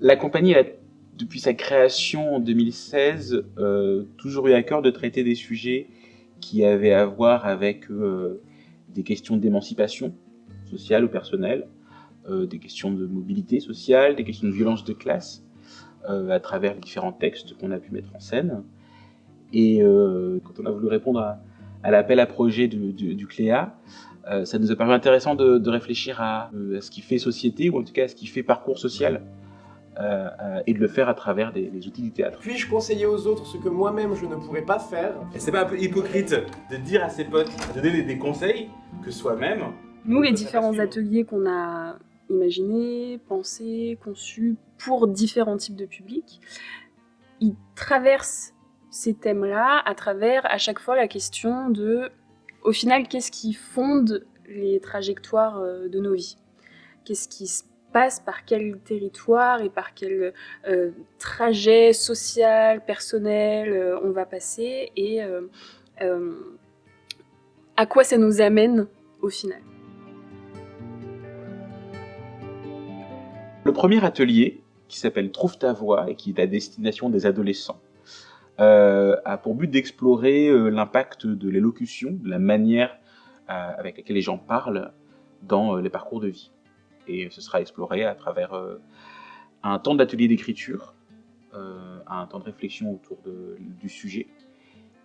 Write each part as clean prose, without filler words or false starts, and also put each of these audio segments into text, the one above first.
La compagnie a, depuis sa création en 2016, toujours eu à cœur de traiter des sujets qui avaient à voir avec des questions d'émancipation sociale ou personnelle, des questions de mobilité sociale, des questions de violence de classe, à travers les différents textes qu'on a pu mettre en scène. Et quand on a voulu répondre à l'appel à projet du CLEA, ça nous a paru intéressant de réfléchir à ce qui fait société, ou en tout cas à ce qui fait parcours social, et de le faire à travers des outils du théâtre. Puis-je conseiller aux autres ce que moi-même je ne pourrais pas faire? Et c'est pas un peu hypocrite de dire à ses potes, de donner des conseils, que soi-même... Nous, les différents ateliers qu'on a imaginés, pensés, conçus pour différents types de publics, ils traversent ces thèmes-là à travers à chaque fois la question de, au final, qu'est-ce qui fonde les trajectoires de nos vies? Qu'est-ce qui se passe par quel territoire et par quel trajet social, personnel on va passer, et à quoi ça nous amène au final. Le premier atelier, qui s'appelle Trouve ta voix et qui est à destination des adolescents, a pour but d'explorer l'impact de l'élocution, de la manière avec laquelle les gens parlent dans les parcours de vie. Et ce sera exploré à travers un temps d'atelier d'écriture, un temps de réflexion autour du sujet,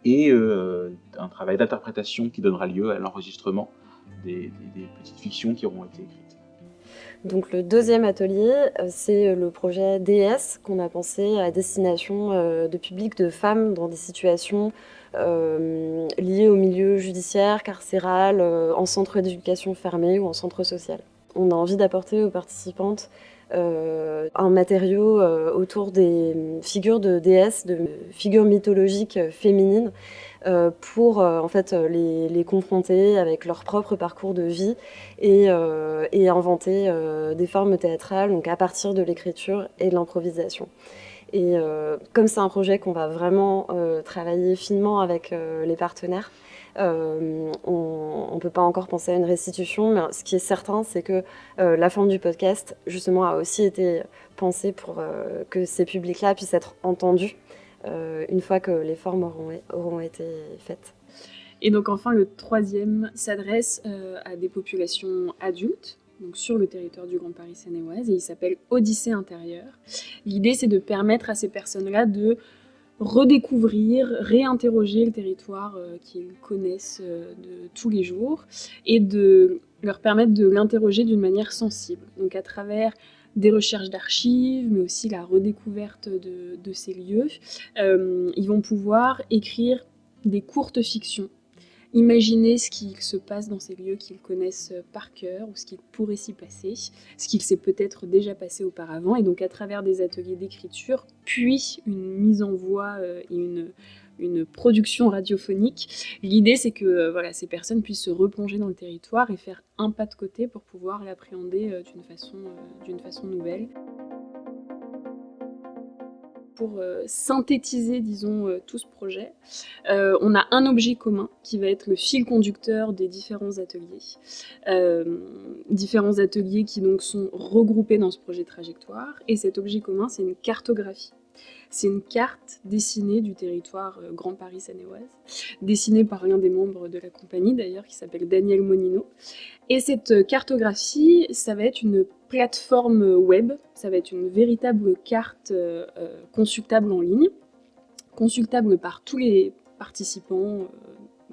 et un travail d'interprétation qui donnera lieu à l'enregistrement des petites fictions qui auront été écrites. Donc le deuxième atelier, c'est le projet DS qu'on a pensé à destination de public de femmes dans des situations liées au milieu judiciaire, carcéral, en centre d'éducation fermé ou en centre social. On a envie d'apporter aux participantes un matériau autour des figures de déesses, de figures mythologiques féminines, pour en fait les confronter avec leur propre parcours de vie et inventer des formes théâtrales, donc à partir de l'écriture et de l'improvisation. Et comme c'est un projet qu'on va vraiment travailler finement avec les partenaires, on ne peut pas encore penser à une restitution, mais ce qui est certain, c'est que la forme du podcast, justement, a aussi été pensée pour que ces publics-là puissent être entendus une fois que les formes auront été faites. Et donc enfin, le troisième s'adresse à des populations adultes, donc sur le territoire du Grand Paris Seine-et-Oise, et il s'appelle Odyssée intérieure. L'idée, c'est de permettre à ces personnes-là de redécouvrir, réinterroger le territoire qu'ils connaissent de tous les jours, et de leur permettre de l'interroger d'une manière sensible. Donc à travers des recherches d'archives, mais aussi la redécouverte de ces lieux, ils vont pouvoir écrire des courtes fictions, imaginer ce qu'il se passe dans ces lieux qu'ils connaissent par cœur, ou ce qu'il pourrait s'y passer, ce qu'il s'est peut-être déjà passé auparavant, et donc à travers des ateliers d'écriture, puis une mise en voix et une production radiophonique. L'idée, c'est que voilà, ces personnes puissent se replonger dans le territoire et faire un pas de côté pour pouvoir l'appréhender d'une façon nouvelle. Pour synthétiser, disons, tout ce projet, on a un objet commun qui va être le fil conducteur des différents ateliers. Différents ateliers qui donc sont regroupés dans ce projet Trajectoire. Et cet objet commun, c'est une cartographie. C'est une carte dessinée du territoire Grand Paris Seine-et-Oise, dessinée par l'un des membres de la compagnie d'ailleurs, qui s'appelle Daniel Monino. Et cette cartographie, ça va être une plateforme web, ça va être une véritable carte consultable en ligne, consultable par tous les participants,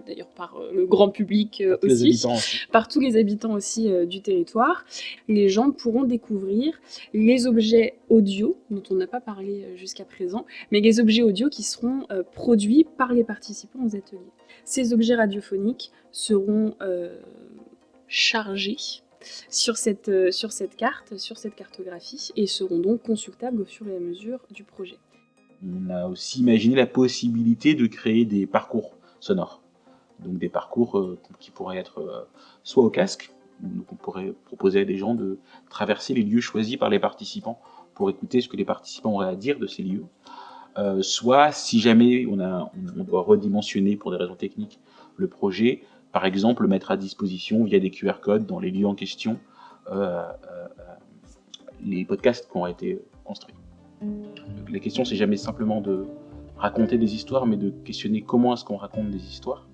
d'ailleurs par le grand public aussi, par tous les habitants aussi du territoire. Les gens pourront découvrir les objets audio, dont on n'a pas parlé jusqu'à présent, mais les objets audio qui seront produits par les participants aux ateliers. Ces objets radiophoniques seront chargés sur cette carte, sur cette cartographie, et seront donc consultables au fur et à mesure du projet. On a aussi imaginé la possibilité de créer des parcours sonores. Donc des parcours qui pourraient être soit au casque, donc on pourrait proposer à des gens de traverser les lieux choisis par les participants pour écouter ce que les participants auraient à dire de ces lieux, soit si jamais on doit redimensionner pour des raisons techniques le projet, par exemple mettre à disposition via des QR codes dans les lieux en question les podcasts qui ont été construit. La question, c'est jamais simplement de raconter des histoires, mais de questionner comment est-ce qu'on raconte des histoires,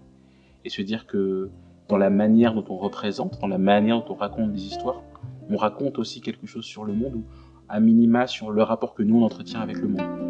et se dire que dans la manière dont on représente, dans la manière dont on raconte des histoires, on raconte aussi quelque chose sur le monde, ou à minima sur le rapport que nous on entretient avec le monde.